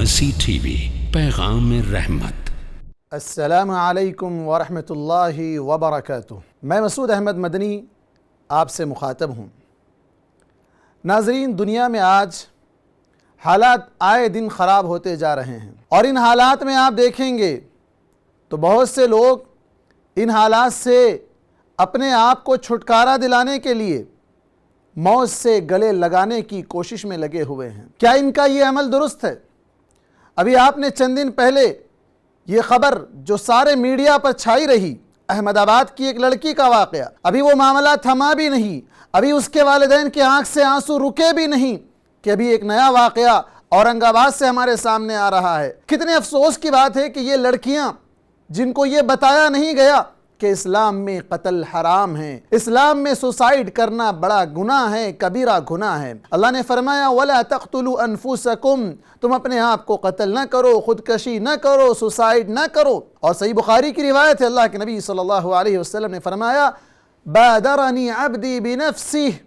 Mercy TV, पैगाम रहमत। अस्सलामु अलैकुम वरहमतुल्लाहि वबरकातुह। मैं मसूद अहमद मदनी आपसे मुखातब हूँ। नाज़रीन, दुनिया में आज हालात आए दिन ख़राब होते जा रहे हैं और इन हालात में आप देखेंगे तो बहुत से लोग इन हालात से अपने आप को छुटकारा दिलाने के लिए मौत से गले लगाने की कोशिश में लगे हुए हैं। क्या इनका ये अमल दुरुस्त है? अभी आपने चंद दिन पहले ये ख़बर जो सारे मीडिया पर छाई रही, अहमदाबाद की एक लड़की का वाक़या, अभी वो मामला थमा भी नहीं, अभी उसके वालिदैन की आंख से आंसू रुके भी नहीं कि अभी एक नया वाक़या औरंगाबाद से हमारे सामने आ रहा है। कितने अफसोस की बात है कि ये लड़कियां जिनको ये बताया नहीं गया कि इस्लाम में कत्ल हराम है, इस्लाम में सुसाइड करना बड़ा गुनाह है, कबीरा गुनाह है। अल्लाह ने फरमाया वला तक़्तुलू अनफुसकुम, तुम अपने आप को कत्ल न करो, खुदकशी न करो, सुसाइड न करो। और सही बुखारी की रिवायत है, अल्लाह के नबी सल्लल्लाहु अलैहि वसल्लम ने फरमाया बादरनी अब्दी बिनफ्सिह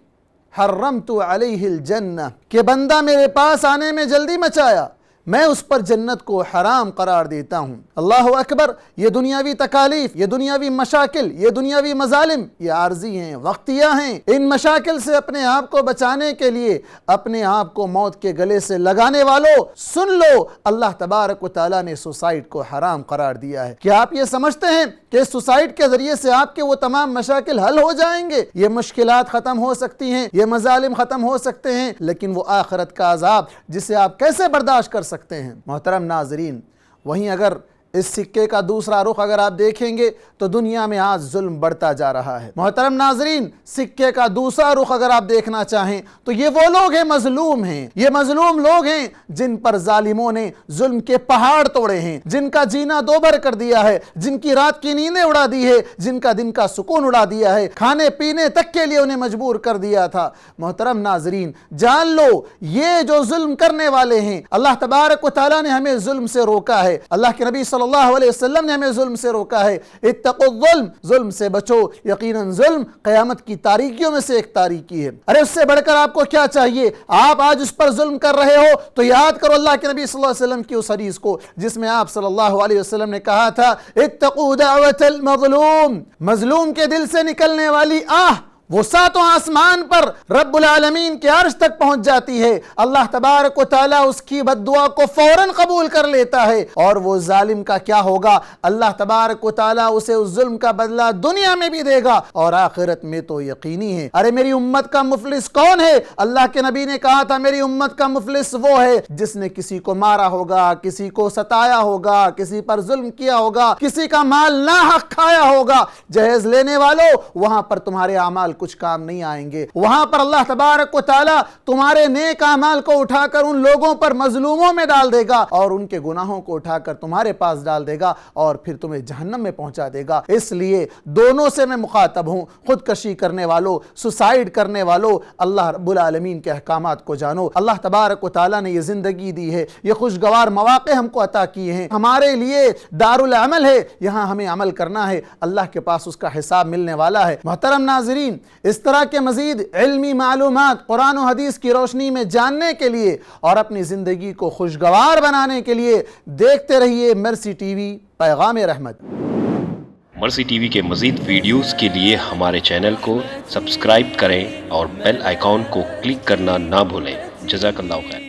हर्रमतु अलैहिल जन्नह, कि बंदा मेरे पास आने में जल्दी मचाया, मैं उस पर जन्नत को हराम करार देता हूँ। अल्लाहु अकबर। ये दुनियावी तकालीफ, ये दुनियावी मशाकिल, ये दुनियावी मजालिम, ये आर्जी हैं, वक्तिया हैं। इन मशाकिल से अपने आप को बचाने के लिए अपने आप को मौत के गले से लगाने वालों, सुन लो, अल्लाह तबारक व तआला ने सुसाइड को हराम करार दिया है। क्या आप ये समझते हैं कि सुसाइड के जरिए से आपके वो तमाम मशाकिल हल हो जाएंगे? ये मुश्किलात ख़त्म हो सकती हैं, ये मजालिम ख़त्म हो सकते हैं, लेकिन वो आखिरत का अजाब जिसे आप कैसे बर्दाश्त कर सकते हैं? मोहतरम नाजरीन, वहीं अगर इस सिक्के का दूसरा रुख अगर आप देखेंगे तो दुनिया में आज जुल्म बढ़ता जा रहा है। मोहतरम नाजरीन, सिक्के का दूसरा रुख अगर आप देखना चाहें तो ये वो लोग हैं, मजलूम हैं, ये मजलूम लोग हैं जिन पर जालिमों ने जुल्म के पहाड़ तोड़े हैं, जिनका जीना दोबर कर दिया है, जिनकी रात की नींदें उड़ा दी है, जिनका दिन का सुकून उड़ा दिया है, खाने पीने तक के लिए उन्हें मजबूर कर दिया था। मोहतरम नाजरीन, जान लो, ये जो जुल्म करने वाले हैं, अल्लाह तबारक व तआला ने हमें जुल्म से रोका है। अल्लाह के नबी सल्लल्लाहु अलैहि वसल्लम ने हमें जुल्म से रोका है। इत्तक़ुज़्ज़ुल्म, जुल्म से बचो, यकीनन जुल्म क़यामत की तारीकियों में से एक तारीकी है। अरे उससे बढ़कर आपको क्या चाहिए? आप आज उस पर जुल्म कर रहे हो तो याद करो अल्लाह के नबी सल्लल्लाहु अलैहि वसल्लम की उस हदीस को जिसमें आप सल्लल्लाहु अलैहि वसल्लम ने कहा था इत्तक़ू दावतल मज़लूम, मजलूम के दिल से निकलने वाली आह वो सातों आसमान पर रब्बुल आलमीन के अर्श तक पहुंच जाती है। अल्लाह तबारक व तआला उसकी बद्दुआ को फौरन कबूल कर लेता है। और वो जालिम का क्या होगा? अल्लाह तबारक व तआला उसे उस जुल्म का बदला दुनिया में भी देगा और आखिरत में तो यकीनी है। अरे मेरी उम्मत का मुफलिस कौन है? अल्लाह के नबी ने कहा था मेरी उम्मत का मुफलिस वो है जिसने किसी को मारा होगा, किसी को सताया होगा, किसी पर जुल्म किया होगा, किसी का माल ना हक खाया होगा। जहेज लेने वालों, वहां पर तुम्हारे अमाल कुछ काम नहीं आएंगे। वहां पर अल्लाह तबारक व तआला तुम्हारे नेक अमाल को उठाकर उन लोगों पर, मजलूमों में डाल देगा और उनके गुनाहों को उठाकर तुम्हारे पास डाल देगा और फिर तुम्हें जहन्नम में पहुंचा देगा। इसलिए दोनों से मैं मुखातब हूं। खुदकशी करने वालों, सुसाइड करने वालों, अल्लाह रब्बुल आलमीन के अहकामात को जानो। अल्लाह तबारक व तआला ने ये जिंदगी दी है, ये खुशगवार मौके हमको अता किए हैं, हमारे लिए दारुल अमल है, यहां हमें अमल करना है, अल्लाह के पास उसका हिसाब मिलने वाला है। मोहतरम नाज़रीन, इस तरह के मजीद इल्मी मालूमात कुरान और हदीस की रोशनी में जानने के लिए और अपनी ज़िंदगी को खुशगवार बनाने के लिए देखते रहिए मर्सी टीवी, पैगाम रहमत। मर्सी टीवी के मजीद वीडियोस के लिए हमारे चैनल को सब्सक्राइब करें और बेल आइकॉन को क्लिक करना ना भूलें। जज़ाकल्लाहु खैर।